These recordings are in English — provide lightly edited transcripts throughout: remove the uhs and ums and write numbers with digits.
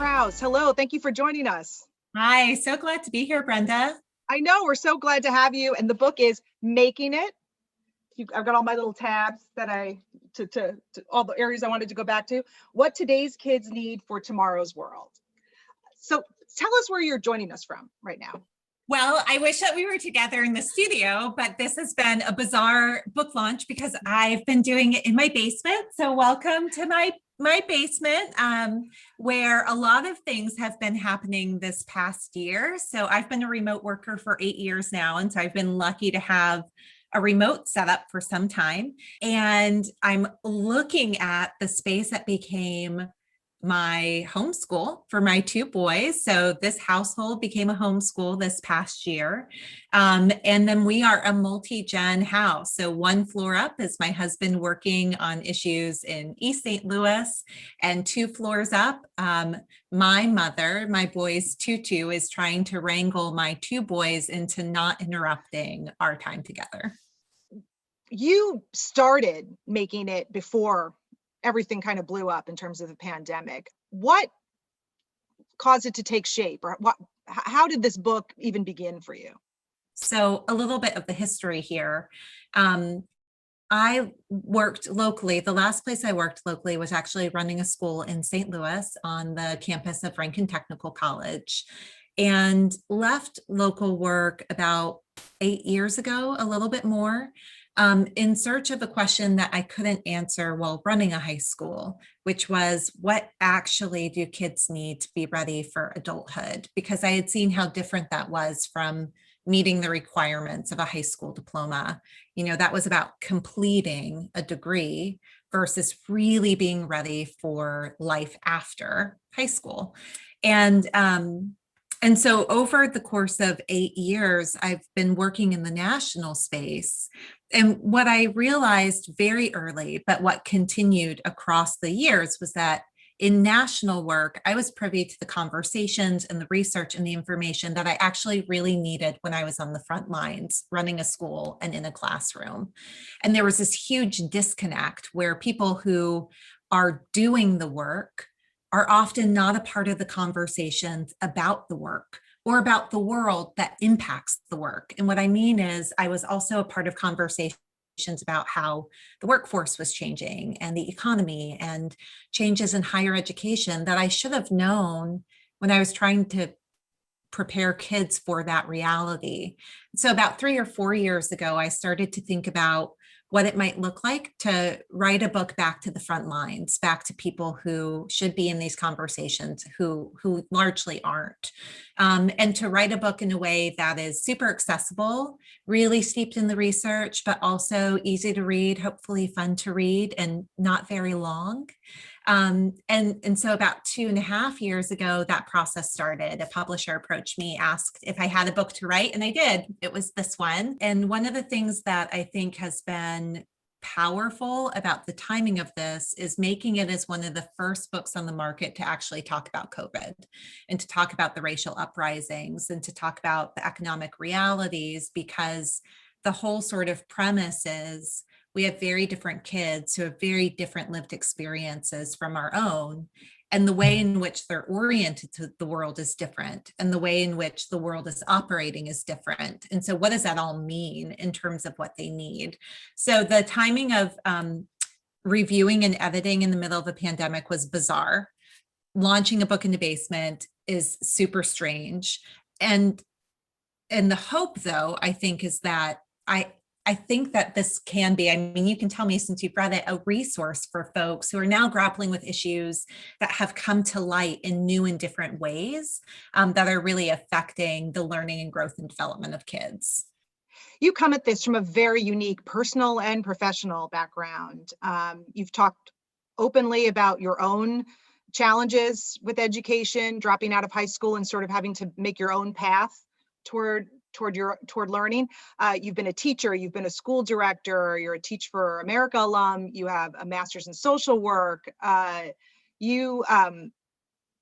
Krauss. Hello, thank you for joining us. Hi, so glad to be here, Brenda. I know, we're so glad to have you. And the book is Making It. I've got all my little tabs that to all the areas I wanted to go back to. What today's kids need for tomorrow's world. So tell us where you're joining us from right now. Well, I wish that we were together in the studio, but this has been a bizarre book launch because I've been doing it in my basement. So welcome to my basement, where a lot of things have been happening this past year. So I've been a remote worker for 8 years now, and so I've been lucky to have a remote setup for some time. And I'm looking at the space that became my homeschool for my two boys. So this household became a homeschool this past year. And then we are a multi-gen house. So one floor up is my husband working on issues in East St. Louis, and two floors up, my mother, my boy's tutu, is trying to wrangle my two boys into not interrupting our time together. You started Making It before everything kind of blew up in terms of the pandemic. What caused it to take shape, or how did this book even begin for you? So a little bit of the history here. I worked locally. The last place I worked locally was actually running a school in St. Louis on the campus of Rankin Technical College, and left local work about 8 years ago, a little bit more, in search of a question that I couldn't answer while running a high school, which was, what actually do kids need to be ready for adulthood? Because I had seen how different that was from meeting the requirements of a high school diploma. You know, that was about completing a degree versus really being ready for life after high school. And so over the course of 8 years, I've been working in the national space. And what I realized very early, but what continued across the years, was that in national work, I was privy to the conversations and the research and the information that I actually really needed when I was on the front lines, running a school and in a classroom. And there was this huge disconnect where people who are doing the work are often not a part of the conversations about the work or about the world that impacts the work. And what I mean is, I was also a part of conversations about how the workforce was changing and the economy and changes in higher education that I should have known when I was trying to prepare kids for that reality. So about 3 or 4 years ago, I started to think about what it might look like to write a book back to the front lines, back to people who should be in these conversations, who largely aren't. And to write a book in a way that is super accessible, really steeped in the research, but also easy to read, hopefully fun to read, and not very long. And so about 2.5 years ago, that process started. A publisher approached me, asked if I had a book to write, and I did. It was this one. And one of the things that I think has been powerful about the timing of this is making it as one of the first books on the market to actually talk about COVID, and to talk about the racial uprisings, and to talk about the economic realities, because the whole sort of premise is, we have very different kids who have very different lived experiences from our own. And the way in which they're oriented to the world is different. And the way in which the world is operating is different. And so what does that all mean in terms of what they need? So the timing of reviewing and editing in the middle of a pandemic was bizarre. Launching a book in the basement is super strange. And the hope, though, I think, is that I think that this can be, I mean, you can tell me since you've read it, a resource for folks who are now grappling with issues that have come to light in new and different ways, that are really affecting the learning and growth and development of kids. You come at this from a very unique personal and professional background. You've talked openly about your own challenges with education, dropping out of high school and sort of having to make your own path toward learning. You've been a teacher, you've been a school director, you're a Teach for America alum, you have a master's in social work. You have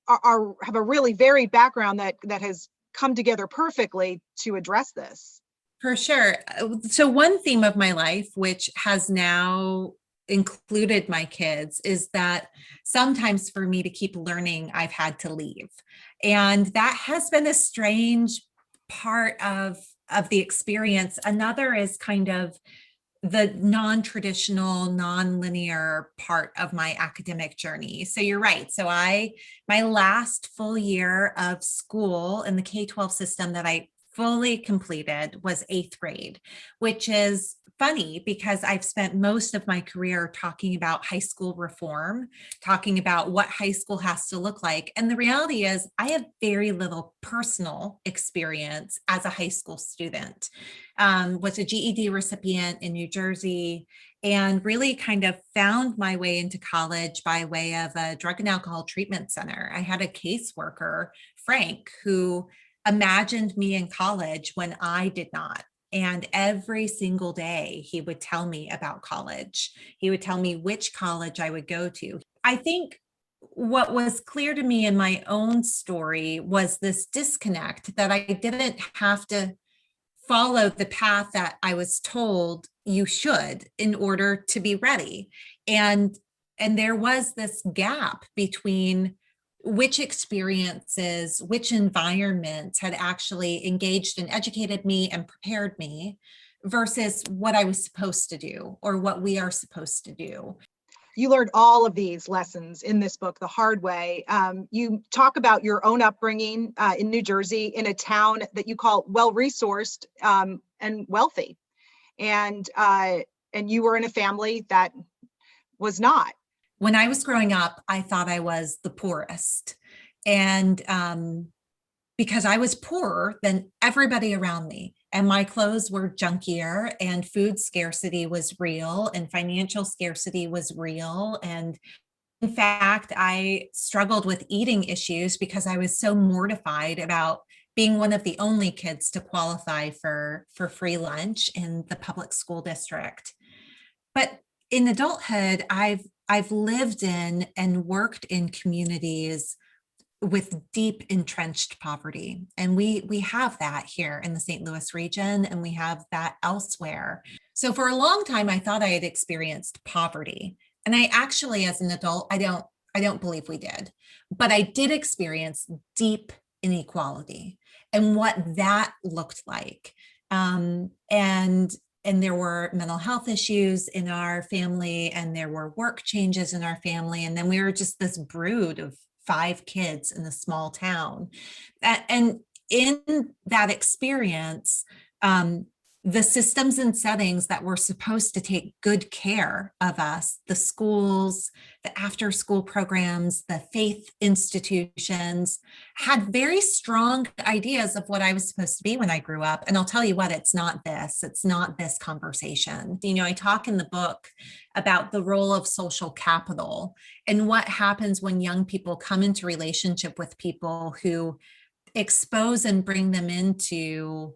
a really varied background that has come together perfectly to address this. For sure. So one theme of my life, which has now included my kids is that sometimes for me to keep learning, I've had to leave. And that has been a strange part of the experience. Another is kind of the non-traditional, non-linear part of my academic journey. So you're right. So my last full year of school in the K-12 system that I fully completed was 8th grade, which is funny because I've spent most of my career talking about high school reform, talking about what high school has to look like. And the reality is I have very little personal experience as a high school student. Was a GED recipient in New Jersey, and really kind of found my way into college by way of a drug and alcohol treatment center. I had a caseworker, Frank, who imagined me in college when I did not. And every single day he would tell me about college. He would tell me which college I would go to. I think what was clear to me in my own story was this disconnect that I didn't have to follow the path that I was told you should in order to be ready. And there was this gap between which experiences, which environments had actually engaged and educated me and prepared me versus what I was supposed to do or what we are supposed to do. You learned all of these lessons in this book the hard way. You talk about your own upbringing in New Jersey, in a town that you call well-resourced and wealthy, and you were in a family that was not. When I was growing up, I thought I was the poorest, and because I was poorer than everybody around me. And my clothes were junkier, and food scarcity was real, and financial scarcity was real. And in fact, I struggled with eating issues because I was so mortified about being one of the only kids to qualify for free lunch in the public school district. But in adulthood, I've lived in and worked in communities with deep entrenched poverty. And we have that here in the St. Louis region, and we have that elsewhere. So for a long time, I thought I had experienced poverty. And I actually, as an adult, I don't believe we did. But I did experience deep inequality and what that looked like. And there were mental health issues in our family, and there were work changes in our family. And then we were just this brood of 5 kids in a small town. And in that experience, the systems and settings that were supposed to take good care of us, the schools, the after school programs, the faith institutions, had very strong ideas of what I was supposed to be when I grew up. And I'll tell you what, it's not this conversation. You know, I talk in the book about the role of social capital and what happens when young people come into relationship with people who expose and bring them into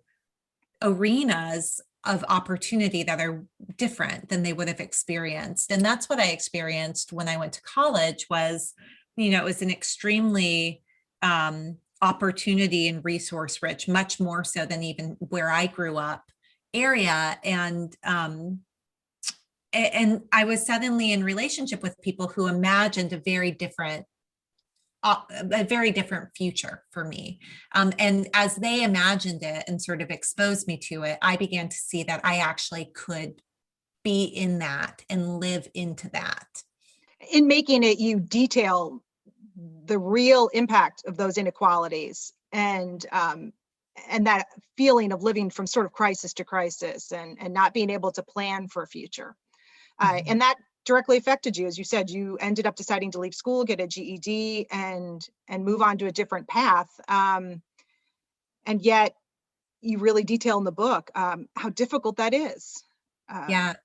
arenas of opportunity that are different than they would have experienced. And that's what I experienced when I went to college was, you know, it was an extremely opportunity and resource rich, much more so than even where I grew up area. And I was suddenly in relationship with people who imagined a very different future for me. And as they imagined it and sort of exposed me to it, I began to see that I actually could be in that and live into that. In making it, you detail the real impact of those inequalities and that feeling of living from sort of crisis to crisis and not being able to plan for a future. And that directly affected you. As you said, you ended up deciding to leave school, get a GED, and move on to a different path. And yet you really detail in the book how difficult that is. Yeah,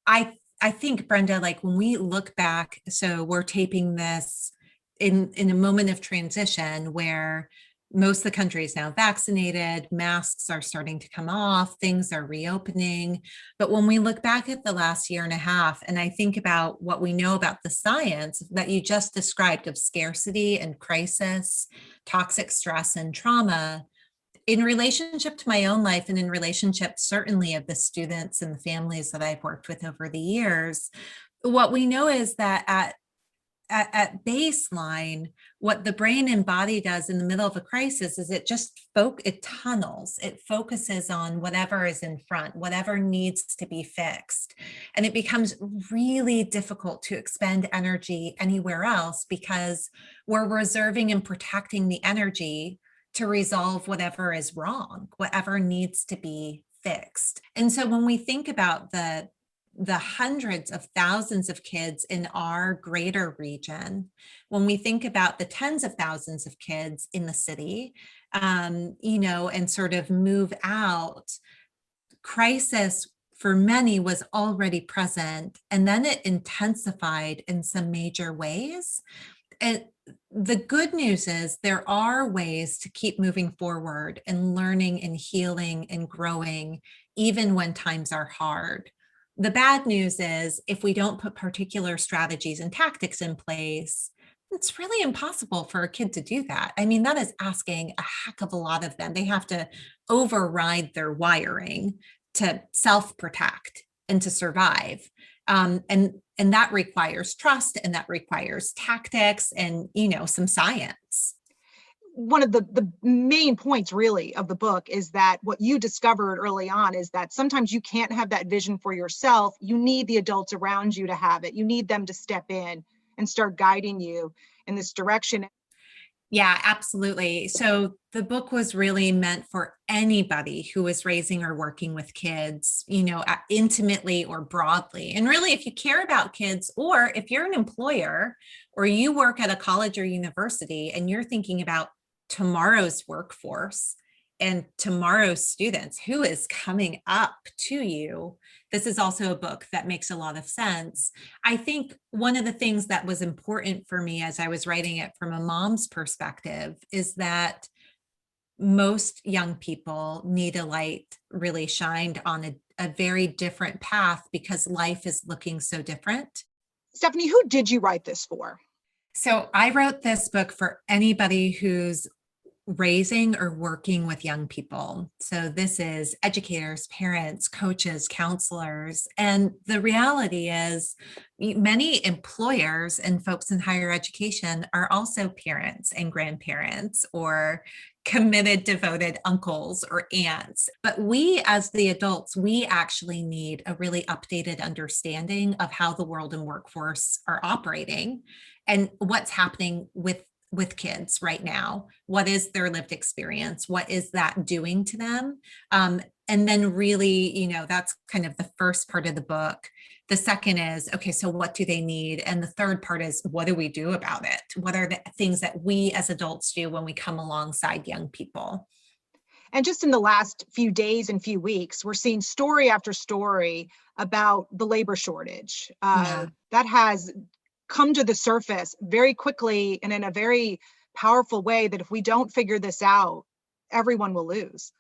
I think, Brenda, like when we look back, so we're taping this in a moment of transition where most of the country is now vaccinated, masks are starting to come off, things are reopening. But when we look back at the last year and a half, and I think about what we know about the science that you just described of scarcity and crisis, toxic stress and trauma, in relationship to my own life and in relationship certainly of the students and the families that I've worked with over the years, what we know is that at baseline, what the brain and body does in the middle of a crisis is it tunnels, it focuses on whatever is in front, whatever needs to be fixed. And it becomes really difficult to expend energy anywhere else because we're reserving and protecting the energy to resolve whatever is wrong, whatever needs to be fixed. And so when we think about the hundreds of thousands of kids in our greater region, when we think about the tens of thousands of kids in the city, and sort of move out, crisis for many was already present, and then it intensified in some major ways. And the good news is there are ways to keep moving forward and learning and healing and growing, even when times are hard. The bad news is if we don't put particular strategies and tactics in place, it's really impossible for a kid to do that. I mean, that is asking a heck of a lot of them. They have to override their wiring to self-protect and to survive. And that requires trust, and that requires tactics and, some science. One of the main points really of the book is that what you discovered early on is that sometimes you can't have that vision for yourself. You need the adults around you to have it. You need them to step in and start guiding you in this direction. Yeah, absolutely. So the book was really meant for anybody who is raising or working with kids, intimately or broadly. And really, if you care about kids, or if you're an employer or you work at a college or university and you're thinking about tomorrow's workforce and tomorrow's students, who is coming up to you, this is also a book that makes a lot of sense. I think one of the things that was important for me as I was writing it from a mom's perspective is that most young people need a light really shined on a very different path because life is looking so different. Stephanie, who did you write this for? So I wrote this book for anybody who's raising or working with young people. So this is educators, parents, coaches, counselors. And the reality is many employers and folks in higher education are also parents and grandparents or committed, devoted uncles or aunts. But we as the adults, we actually need a really updated understanding of how the world and workforce are operating and what's happening with kids right now. What is their lived experience? What is that doing to them? And then really, that's kind of the first part of the book. The second is, okay, so what do they need? And the third part is, what do we do about it? What are the things that we as adults do when we come alongside young people? And just in the last few days and few weeks, we're seeing story after story about the labor shortage that has come to the surface very quickly and in a very powerful way that if we don't figure this out, everyone will lose.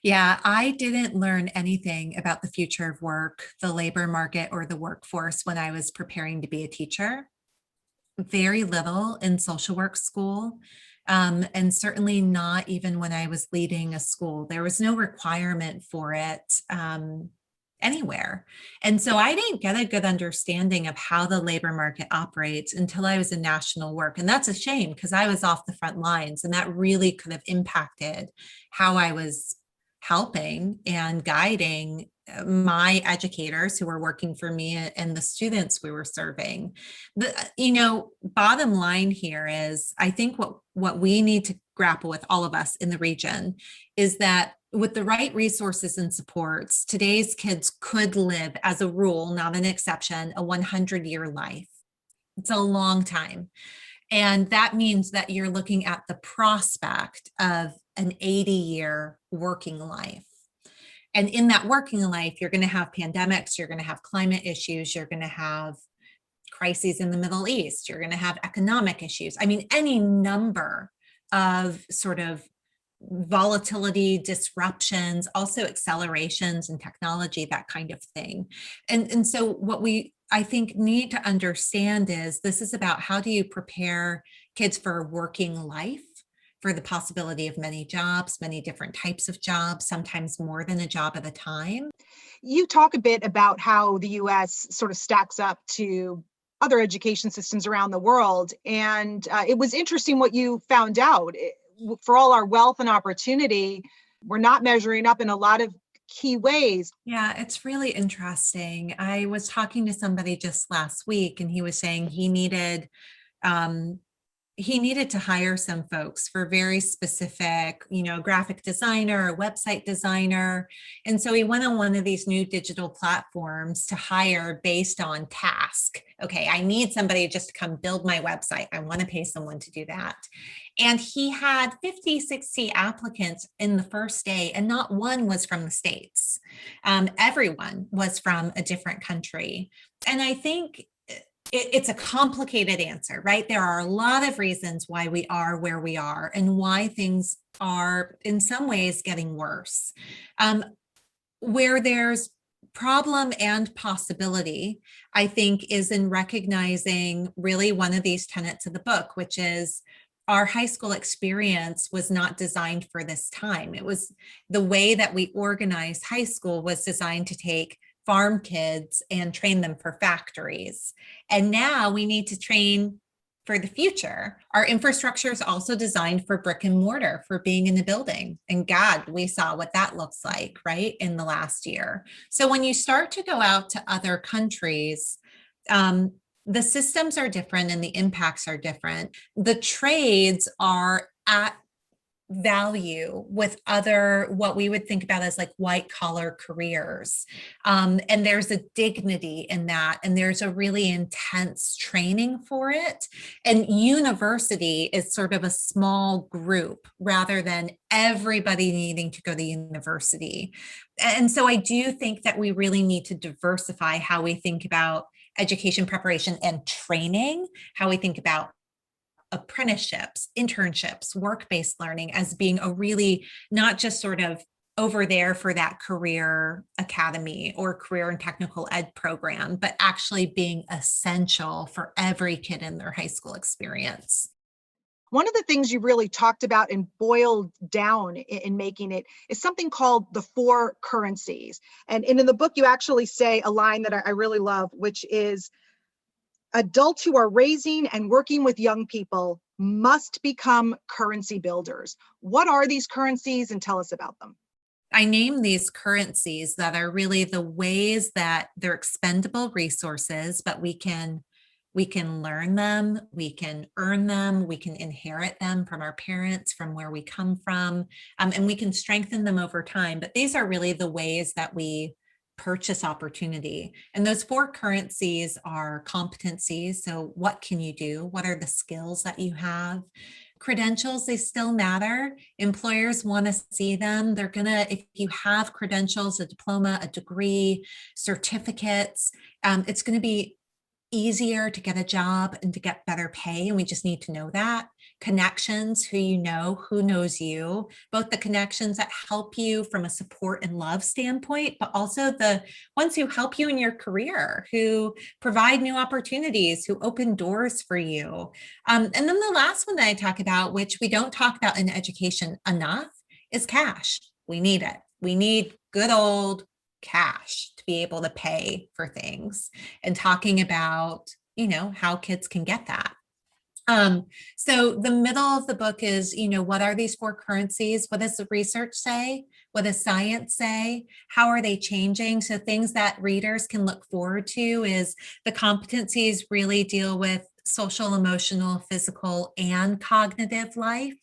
Yeah, I didn't learn anything about the future of work, the labor market, or the workforce when I was preparing to be a teacher. Very little in social work school. And certainly not even when I was leading a school. There was no requirement for it anywhere. And so I didn't get a good understanding of how the labor market operates until I was in national work. And that's a shame because I was off the front lines and that really could have impacted how I was helping and guiding my educators who were working for me and the students we were serving. Bottom line here is I think what we need to grapple with, all of us in the region, is that with the right resources and supports, today's kids could live, as a rule, not an exception, a 100-year life. It's a long time. And that means that you're looking at the prospect of an 80-year working life. And in that working life, you're going to have pandemics, you're going to have climate issues, you're going to have crises in the Middle East, you're going to have economic issues. I mean, any number of sort of volatility, disruptions, also accelerations in technology, that kind of thing. And so what we, I think, need to understand is this is about how do you prepare kids for a working life, for the possibility of many jobs, many different types of jobs, sometimes more than a job at a time. You talk a bit about how the US sort of stacks up to other education systems around the world. And it was interesting what you found out. For all our wealth and opportunity, we're not measuring up in a lot of key ways. Yeah, it's really interesting. I was talking to somebody just last week, and he was saying um, he needed to hire some folks for very specific, graphic designer, a website designer. And so he went on one of these new digital platforms to hire based on task. Okay, I need somebody just to come build my website. I want to pay someone to do that. And he had 50, 60 applicants in the first day, and not one was from the States. Everyone was from a different country. And I think it's a complicated answer, right? There are a lot of reasons why we are where we are and why things are in some ways getting worse. Where there's problem and possibility, I think, is in recognizing really one of these tenets of the book, which is our high school experience was not designed for this time. It was the way that we organized high school was designed to take farm kids and train them for factories. And now we need to train for the future. Our infrastructure is also designed for brick and mortar, for being in the building. And God, we saw what that looks like, right, in the last year. So when you start to go out to other countries, the systems are different and the impacts are different. The trades are at value with other what we would think about as like white collar careers, and there's a dignity in that, and there's a really intense training for it. And university is sort of a small group rather than everybody needing to go to university. And so I do think that we really need to diversify how we think about education preparation and training, how we think about apprenticeships, internships, work-based learning as being a really not just sort of over there for that career academy or career and technical ed program, but actually being essential for every kid in their high school experience. One of the things you really talked about and boiled down in making it is something called the four currencies. And in the book, you actually say a line that I really love, which is, adults who are raising and working with young people must become currency builders. What are these currencies, and tell us about them? I name these currencies that are really the ways that they're expendable resources, but we can learn them, we can earn them, we can inherit them from our parents, from where we come from, and we can strengthen them over time. But these are really the ways that we purchase opportunity. And those four currencies are competencies. So what can you do? What are the skills that you have? Credentials, they still matter. Employers want to see them. They're going to, if you have credentials, a diploma, a degree, certificates, it's going to be easier to get a job and to get better pay. And we just need to know that. Connections, who knows you, both the connections that help you from a support and love standpoint, but also the ones who help you in your career, who provide new opportunities, who open doors for you. And then the last one that I talk about, which we don't talk about in education enough, is cash. We need it. We need good old cash to be able to pay for things, and talking about, how kids can get that. So the middle of the book is, what are these four currencies? What does the research say? What does science say? How are they changing? So things that readers can look forward to is the competencies really deal with social, emotional, physical, and cognitive life.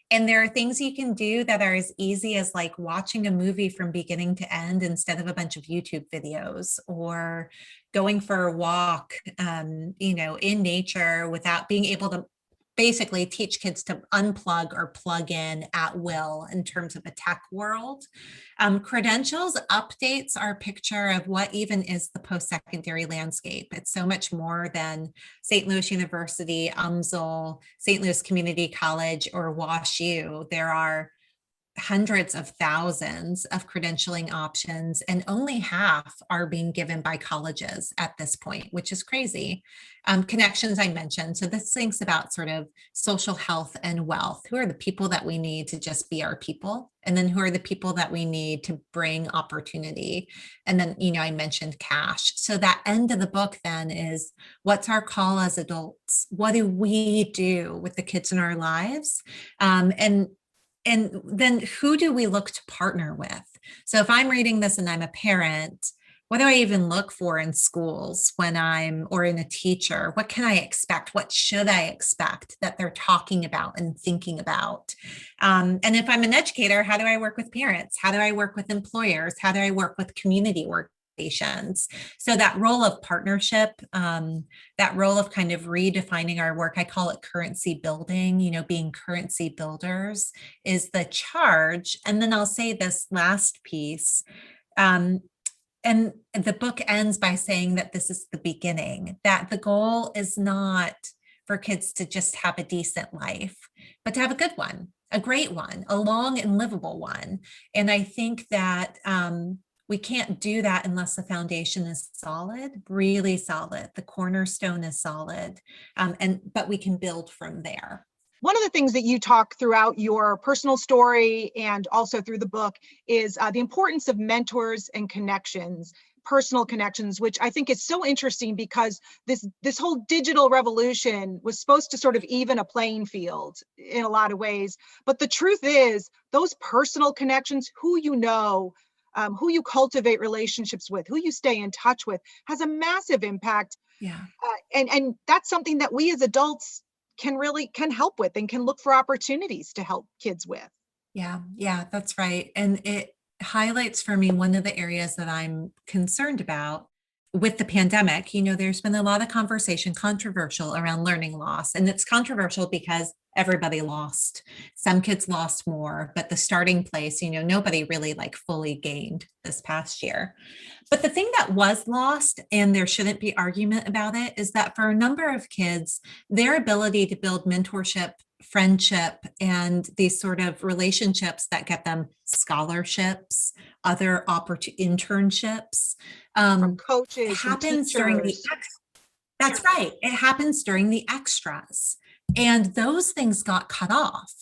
And there are things you can do that are as easy as like watching a movie from beginning to end instead of a bunch of YouTube videos, or going for a walk, in nature without being able to basically teach kids to unplug or plug in at will in terms of a tech world. Credentials updates our picture of what even is the post-secondary landscape. It's so much more than St. Louis University, UMSL, St. Louis Community College, or WashU. There are hundreds of thousands of credentialing options, and only half are being given by colleges at this point, which is crazy. Connections I mentioned. So this thinks about sort of social health and wealth. Who are the people that we need to just be our people? And then who are the people that we need to bring opportunity? And then, I mentioned cash. So that end of the book then is, what's our call as adults? What do we do with the kids in our lives? And then who do we look to partner with? So if I'm reading this and I'm a parent, what do I even look for in schools or in a teacher? What can I expect? What should I expect that they're talking about and thinking about? And if I'm an educator, how do I work with parents? How do I work with employers? How do I work with community organizations? So that role of partnership, that role of kind of redefining our work, I call it currency building, being currency builders is the charge. And then I'll say this last piece. And the book ends by saying that this is the beginning, that the goal is not for kids to just have a decent life, but to have a good one, a great one, a long and livable one. And I think that we can't do that unless the foundation is solid, really solid. The cornerstone is solid, but we can build from there. One of the things that you talk throughout your personal story and also through the book is the importance of mentors and connections, personal connections, which I think is so interesting because this whole digital revolution was supposed to sort of even a playing field in a lot of ways. But the truth is, those personal connections, who who you cultivate relationships with, who you stay in touch with, has a massive impact. Yeah. And that's something that we as adults can help with and can look for opportunities to help kids with. Yeah, that's right. And it highlights for me one of the areas that I'm concerned about with the pandemic. There's been a lot of controversial around learning loss. And it's controversial because everybody lost. Some kids lost more, but the starting place, nobody really fully gained this past year. But the thing that was lost, and there shouldn't be argument about it, is that for a number of kids, their ability to build mentorship, friendship, and these sort of relationships that get them scholarships, other internships, from coaches, happens from during the teachers. That's right. It happens during the extras. And those things got cut off.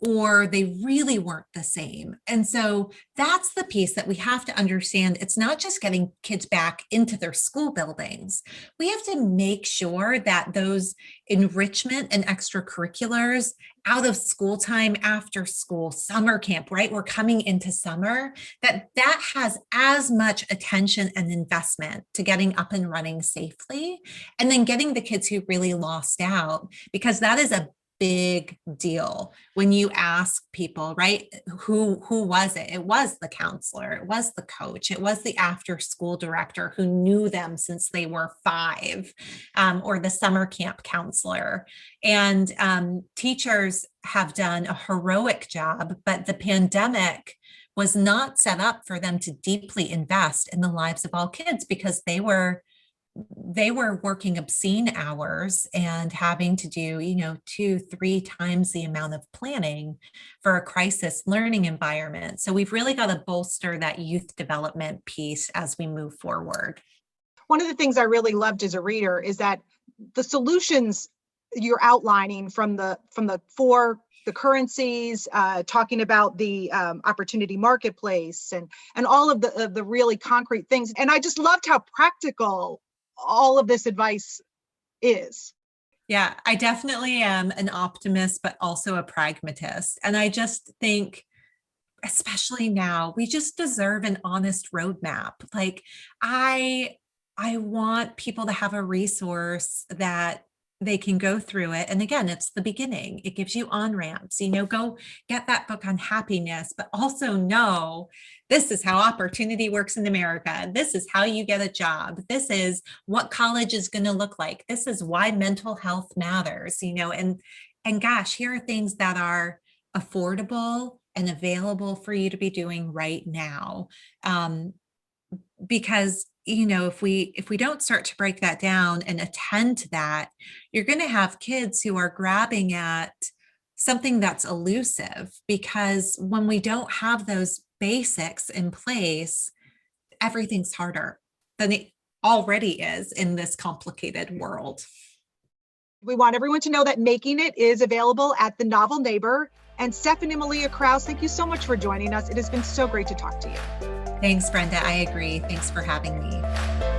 Or they really weren't the same. And so that's the piece that we have to understand. It's not just getting kids back into their school buildings. We have to make sure that those enrichment and extracurriculars out of school time, after school, summer camp, right? We're coming into summer, that has as much attention and investment to getting up and running safely, and then getting the kids who really lost out, because that is a big deal. When you ask people, right, who was it? It was the counselor, it was the coach, it was the after school director who knew them since they were 5, or the summer camp counselor. And teachers have done a heroic job, but the pandemic was not set up for them to deeply invest in the lives of all kids, because they were working obscene hours and having to do, 2-3 times the amount of planning for a crisis learning environment. So we've really got to bolster that youth development piece as we move forward. One of the things I really loved as a reader is that the solutions you're outlining from the currencies, talking about the opportunity marketplace and all of the really concrete things. And I just loved how practical all of this advice is. Yeah, I definitely am an optimist, but also a pragmatist. And I just think, especially now, we just deserve an honest roadmap. I want people to have a resource that they can go through it. And again, it's the beginning. It gives you on-ramps, go get that book on happiness, but also know this is how opportunity works in America. This is how you get a job. This is what college is going to look like. This is why mental health matters, and gosh, here are things that are affordable and available for you to be doing right now. Because if we don't start to break that down and attend to that, you're going to have kids who are grabbing at something that's elusive, because when we don't have those basics in place, everything's harder than it already is in this complicated world. We want everyone to know that Making It is available at The Novel Neighbor. And Stephanie Malia Krauss, thank you so much for joining us. It has been so great to talk to you. Thanks, Brenda. I agree. Thanks for having me.